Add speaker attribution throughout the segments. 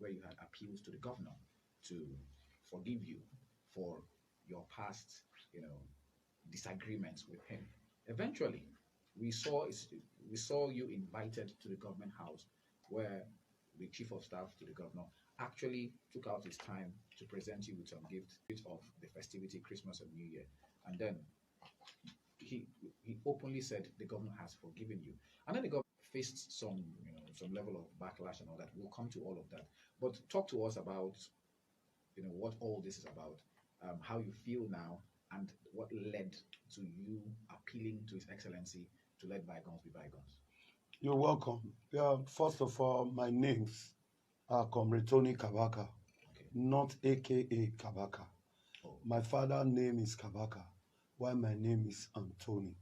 Speaker 1: where you had appeals to the governor to forgive you for your past, disagreements with him. Eventually, we saw we saw you invited to the government house, where the chief of staff to the governor actually took out his time to present you with some gift of the festivity, Christmas and New Year, and then he he openly said the governor has forgiven you, and then the governor faced some level of backlash and all that. We'll come to all of that, but talk to us about what all this is about, how you feel now, and what led to you appealing to His Excellency to let bygones be bygones.
Speaker 2: You're welcome. Yeah, first of all, my name's Comrade Kabaka,
Speaker 1: Okay.
Speaker 2: not AKA Kabaka.
Speaker 1: Oh,
Speaker 2: My father's name is Kabaka, while my name is Anthony.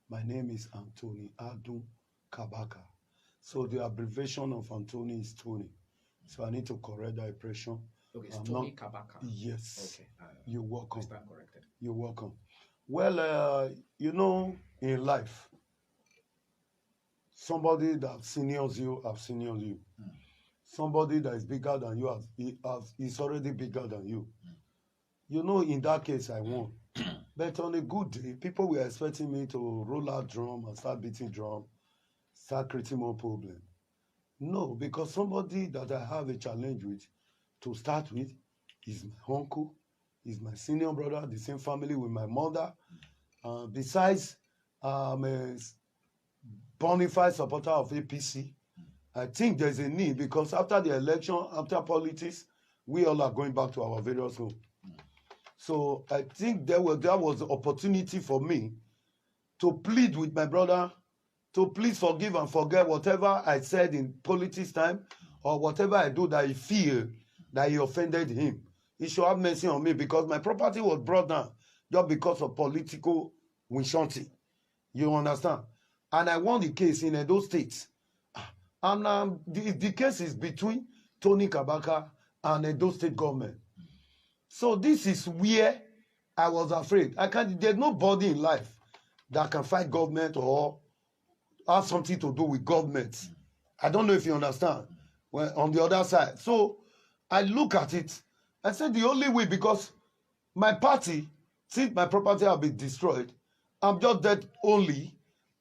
Speaker 2: My name is Anthony Adun Kabaka. So the abbreviation of Anthony is Tony. So I need to correct that impression.
Speaker 1: okay. It's
Speaker 2: I'm
Speaker 1: Tony
Speaker 2: not.
Speaker 1: Kabaka.
Speaker 2: Yes.
Speaker 1: Okay.
Speaker 2: You're
Speaker 1: I
Speaker 2: welcome.
Speaker 1: stand corrected.
Speaker 2: You're welcome. Well, in life, somebody that seniors you have seniors you.
Speaker 1: Mm.
Speaker 2: Somebody that is bigger than you is already bigger than you. In that case, I won. But on a good day, people were expecting me to roll out drum and start beating drum, start creating more problem. No, because somebody that I have a challenge with, to start with, is my uncle, is my senior brother, the same family with my mother. Besides, I'm a bona fide supporter of APC. I think there's a need because after the election, after politics, we all are going back to our various homes. So I think that was the opportunity for me to plead with my brother to please forgive and forget whatever I said in politics time or whatever I do that he feel that he offended him. He should have mercy on me because my property was brought down just because of political wishanti. You understand? And I won the case in those states. And the case is between Tony Kabaka and Edo State government. So this is where I was afraid. There's nobody in life that can fight government or have something to do with government. I don't know if you understand. Well, on the other side. So I look at it. I said the only way, because my party, since my property have been destroyed, I'm just dead only.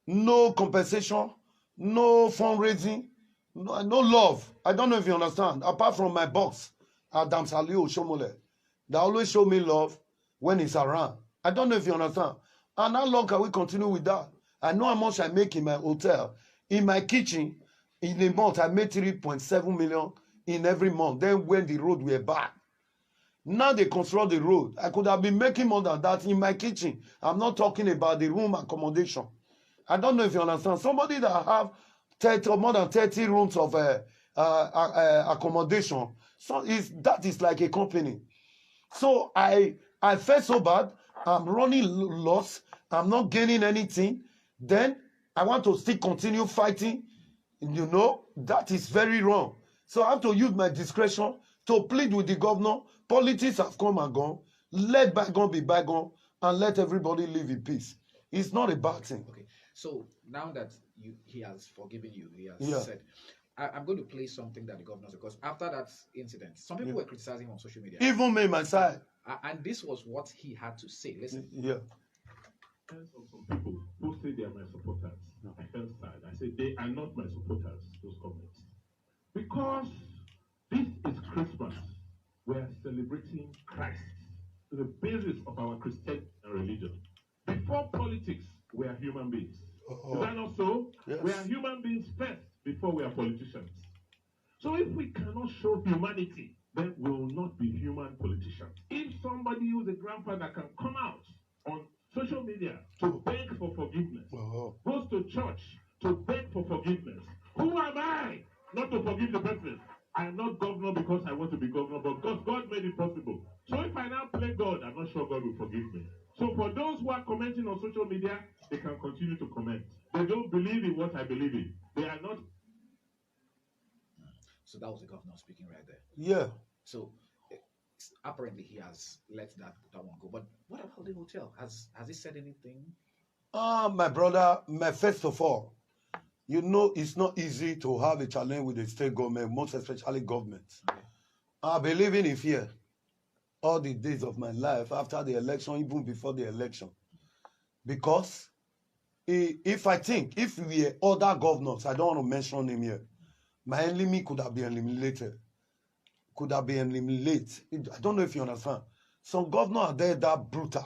Speaker 2: No compensation, no fundraising, no love. I don't know if you understand. Apart from my boss, Adam Salio Shomole, they always show me love when he's around. I don't know if you understand. And how long can we continue with that? I know how much I make in my hotel. In my kitchen, in a month, I made 3.7 million in every month. Then when the road were bad, now they construct the road. I could have been making more than that in my kitchen. I'm not talking about the room accommodation. I don't know if you understand. Somebody that have 30 or more than 30 rooms of accommodation, so that is like a company. So I felt so bad. I'm running loss. I'm not gaining anything. Then I want to still continue fighting. That is very wrong. So I have to use my discretion to plead with the governor. Politics have come and gone. Let bygone be bygone and let everybody live in peace. It's not a bad thing.
Speaker 1: Okay. So now that he has forgiven you, he has
Speaker 2: Yeah.
Speaker 1: said, I'm going to play something that the governor said, because after that incident, some people were criticizing him on social media.
Speaker 2: Even me, my side.
Speaker 1: And this was what he had to say. Listen.
Speaker 2: Yeah.
Speaker 3: Some people who say they are my supporters, I felt sad. I said they are not my supporters, those comments. Because this is Christmas. We are celebrating Christ, the basis of our Christian religion. Before politics, we are human beings. Is that not so?
Speaker 2: Yes.
Speaker 3: We are human beings first before we are politicians. So if we cannot show humanity, then we will not be human politicians. If somebody who's a grandfather can come out on social media to beg for forgiveness, goes to church to beg for forgiveness, who am I not to forgive the person? I am not governor because I want to be governor, but because God made it possible. So if I now play God, I'm not sure God will forgive me. So for those who are commenting on social media, they can continue to comment. They don't believe in what I believe in. They are not.
Speaker 1: So that was the governor speaking right there.
Speaker 2: Yeah.
Speaker 1: So apparently he has let that one go. But what about the hotel? Has he said anything?
Speaker 2: My brother, first of all, it's not easy to have a challenge with the state government, most especially government.
Speaker 1: Okay.
Speaker 2: I've been living in fear all the days of my life after the election, even before the election. Because if I think, if we were other governors, I don't want to mention him here, my enemy could have been eliminated. Could have been eliminated. I don't know if you understand. Some governors are there that brutal.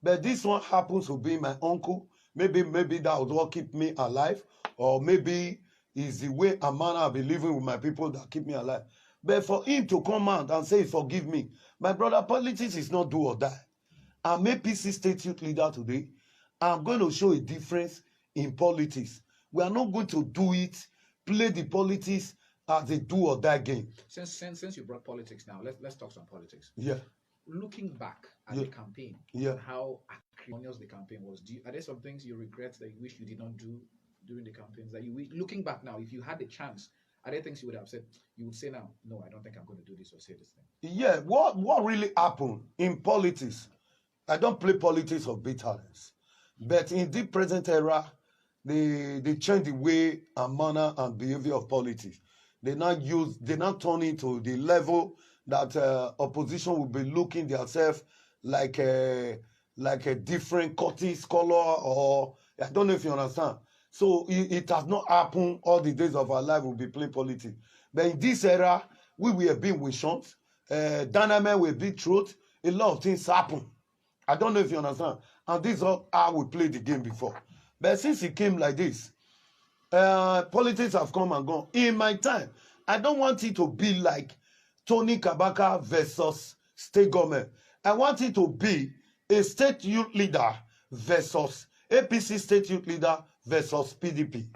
Speaker 2: But this one happens to be my uncle. Maybe that would what keep me alive. Or maybe it's the way and manner I've been living with my people that keep me alive. But for him to come out and say, forgive me, my brother, politics is not do or die. I'm APC state youth leader today. I'm going to show a difference in politics. We are not going to do it, play the politics as a do or die game.
Speaker 1: Since you brought politics now, let's talk some politics.
Speaker 2: Yeah.
Speaker 1: Looking back at
Speaker 2: Yeah.
Speaker 1: the campaign,
Speaker 2: Yeah.
Speaker 1: how acrimonious the campaign was, are there some things you regret that you wish you did not do during the campaigns? That looking back now, if you had the chance, are there things you would have said? You would say now, no, I don't think I'm going to do this or say this thing.
Speaker 2: Yeah, what really happened in politics? I don't play politics of bitterness, but in the present era, they change the way and manner and behavior of politics. They now turn into the level that opposition will be looking themselves like a different cultist color, or I don't know if you understand. So it has not happened all the days of our life. We'll be playing politics, but in this era, we were being wished. Dynamite will be truth. A lot of things happen. I don't know if you understand. And this is how we played the game before. But since it came like this, politics have come and gone. In my time, I don't want it to be like Tony Kabaka versus state government. I want it to be a state youth leader versus APC state youth leader versus PDP.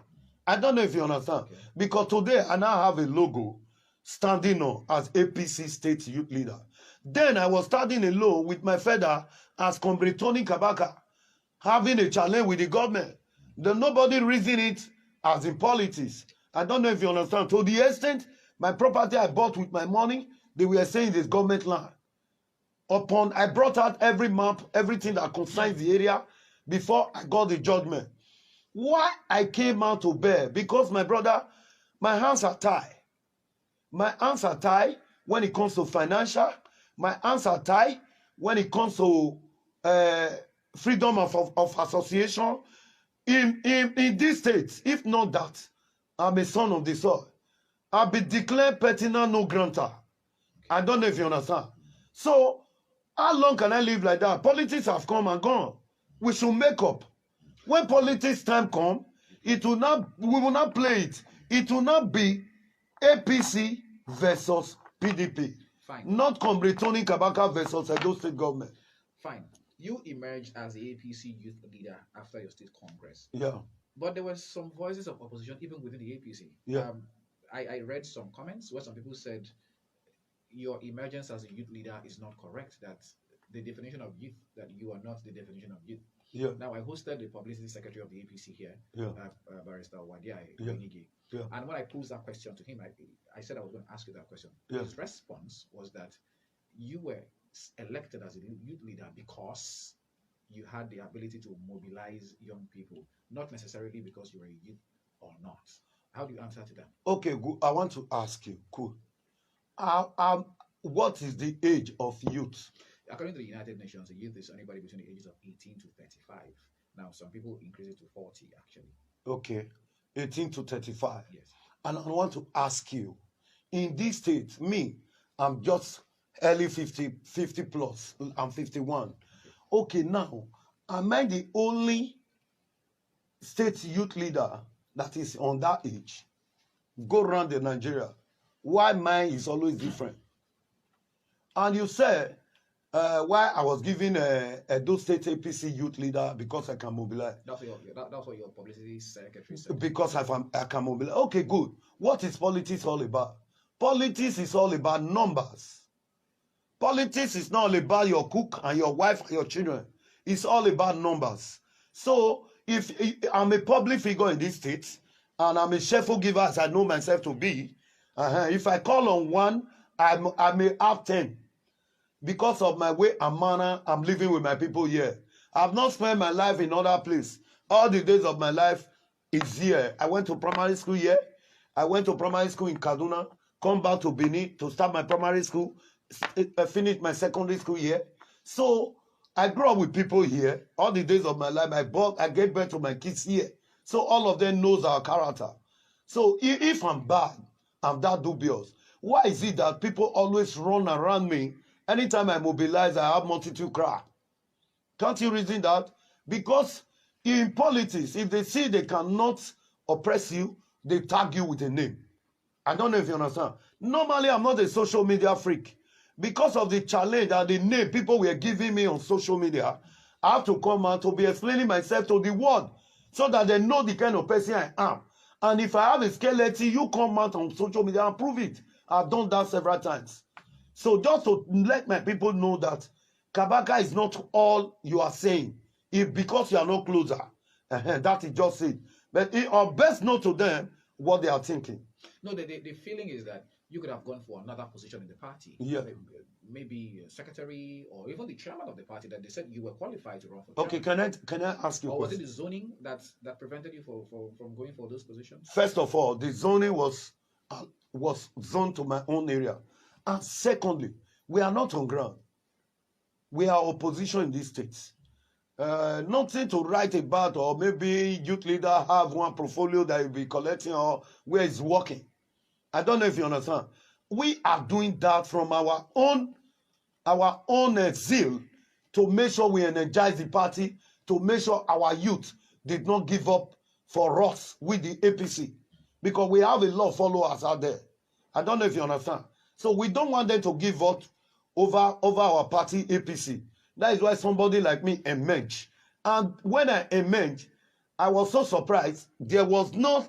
Speaker 2: I don't know if you understand. Okay. Because today I now have a logo standing on as APC state youth leader. Then I was standing alone with my father as Comrade Tony Kabaka, having a challenge with the government. Then nobody reason it as in politics. I don't know if you understand. To the extent, my property I bought with my money, they were saying this government land. I brought out every map, everything that concerns the area before I got the judgment. Why I came out to bear? Because my brother, my hands are tied. My hands are tied when it comes to financial. My hands are tied when it comes to freedom of association. In this state, if not that, I'm a son of the soil. I'll be declared pertinent no grantor. I don't know if you understand. So, how long can I live like that? Politics have come and gone. We should make up. When politics time come, we will not play it. It will not be APC versus PDP.
Speaker 1: Fine.
Speaker 2: Not Comrade Tony Kabaka versus Edo State government.
Speaker 1: Fine. You emerged as the APC youth leader after your state congress.
Speaker 2: Yeah.
Speaker 1: But there were some voices of opposition even within the APC.
Speaker 2: Yeah.
Speaker 1: I read some comments where some people said your emergence as a youth leader is not correct, that the definition of youth, that you are not the definition of youth.
Speaker 2: Yeah.
Speaker 1: Now, I hosted the publicity secretary of the APC here,
Speaker 2: Yeah.
Speaker 1: Barrister Wadiai.
Speaker 2: Yeah. Yeah.
Speaker 1: And when I posed that question to him, I said I was going to ask you that question.
Speaker 2: Yeah.
Speaker 1: His response was that you were elected as a youth leader because you had the ability to mobilize young people, not necessarily because you were a youth or not. How do you answer to that?
Speaker 2: Okay, good. I want to ask you, cool. What is the age of youth?
Speaker 1: According to the United Nations, the youth is anybody between the ages of 18 to 35. Now, some people increase it to 40, actually.
Speaker 2: Okay, 18 to 35.
Speaker 1: Yes.
Speaker 2: And I want to ask you, in this state, I'm just early 50 plus. I'm 51. Okay, now, am I the only state youth leader that is on that age? Go around the Nigeria. Why mine is always different? And you said, why I was given a Edo State APC youth leader because I can mobilize.
Speaker 1: That's what your publicity secretary said.
Speaker 2: Because I can mobilize. Okay, good. What is politics all about? Politics is all about numbers. Politics is not all about your cook and your wife and your children. It's all about numbers. So if I'm a public figure in this state and I'm a cheerful giver as I know myself to be, if I call on one, I may have 10. Because of my way and manner, I'm living with my people here. I've not spent my life in other place. All the days of my life is here. I went to primary school here. I went to primary school in Kaduna. come back to Benin to start my primary school, finish my secondary school here. So I grew up with people here. All the days of my life, I gave birth to my kids here. So all of them knows our character. So if I'm bad, I'm that dubious. Why is it that people always run around me? Anytime I mobilize, I have multitude cry. Can't you reason that? Because in politics, if they see they cannot oppress you, they tag you with a name. I don't know if you understand. Normally, I'm not a social media freak. Because of the challenge and the name people were giving me on social media, I have to come out to be explaining myself to the world so that they know the kind of person I am. And if I have a skeleton, you come out on social media and prove it. I've done that several times. So just to let my people know that Kabaka is not all you are saying. If because you are not closer, that is just it. But it are best know to them what they are thinking.
Speaker 1: No, the feeling is that you could have gone for another position in the party.
Speaker 2: Yeah.
Speaker 1: Maybe secretary or even the chairman of the party, that they said you were qualified to run for
Speaker 2: Okay,
Speaker 1: chairman.
Speaker 2: can I ask you a
Speaker 1: Or was it
Speaker 2: question?
Speaker 1: the zoning that prevented you from going for those positions?
Speaker 2: First of all, the zoning was zoned to my own area. And secondly, we are not on ground. We are opposition in these states. Nothing to write about, or maybe youth leader have one portfolio that will be collecting or where it's working. I don't know if you understand. We are doing that from our own zeal to make sure we energize the party, to make sure our youth did not give up for us with the APC, because we have a lot of followers out there. I don't know if you understand. So we don't want them to give up over our party APC. That is why somebody like me emerged. And when I emerged, I was so surprised. There was no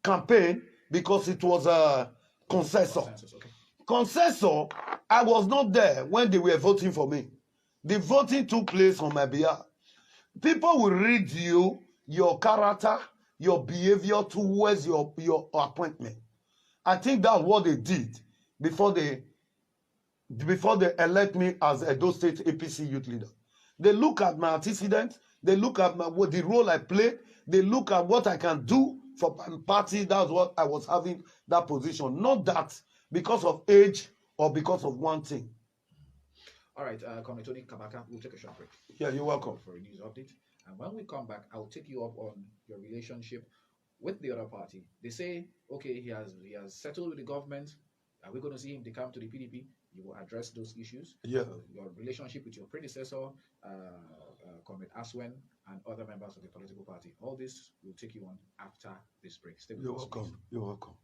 Speaker 2: campaign because it was a consensus.
Speaker 1: Okay.
Speaker 2: Consensus, I was not there when they were voting for me. The voting took place on my behalf. People will read you, your character, your behavior towards your appointment. I think that's what they did before they elect me as Edo State APC youth leader. They look at my antecedents, they look at the role I played, they look at what I can do for my party. That's what I was having that position. Not that because of age or because of one thing.
Speaker 1: All right, Comrade Tony Kabaka, we'll take a short break.
Speaker 2: Yeah, you're welcome.
Speaker 1: For a news update. And when we come back, I'll take you up on your relationship with the other party. They say, okay, he has settled with the government. Are we going to see him come to the PDP? You will address those issues.
Speaker 2: Yeah.
Speaker 1: Your relationship with your predecessor, Comrade Aswen, and other members of the political party. All this will take you on after this break. Stay with
Speaker 2: You're
Speaker 1: us,
Speaker 2: welcome.
Speaker 1: please.
Speaker 2: You're welcome.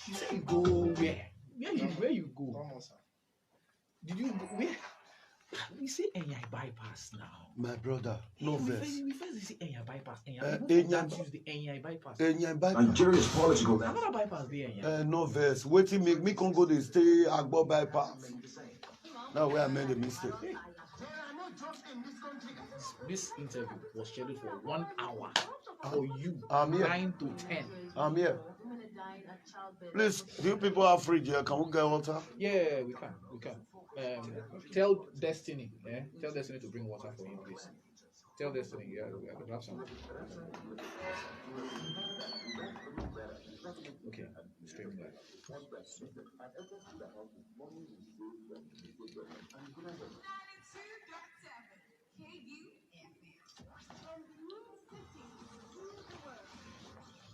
Speaker 1: You say you go where? Where you go? Did you go where? We say Enya bypass now.
Speaker 2: My brother, no verse.
Speaker 1: We first say Enya bypass.
Speaker 2: Enya
Speaker 1: Use the Enya bypass.
Speaker 2: Enya bypass.
Speaker 4: Nigeria's political.
Speaker 1: Another bypass there, Enya.
Speaker 2: No verse. Waiting make me can go to stay Agbo bypass. Now where I made a mistake.
Speaker 1: This interview was scheduled for 1 hour. For you,
Speaker 2: I'm here.
Speaker 1: 9 to 10.
Speaker 2: I'm here. Please, do you people have fridge here? Can we get water?
Speaker 1: Yeah, we can. Tell Destiny, tell Destiny to bring water for him, please. Tell Destiny, I could have some. Okay, streaming live.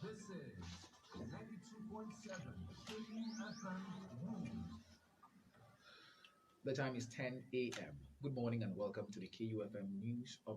Speaker 5: This is 92.7 KUFM.
Speaker 1: The time is 10 a.m. Good morning and welcome to the KUFM News Update.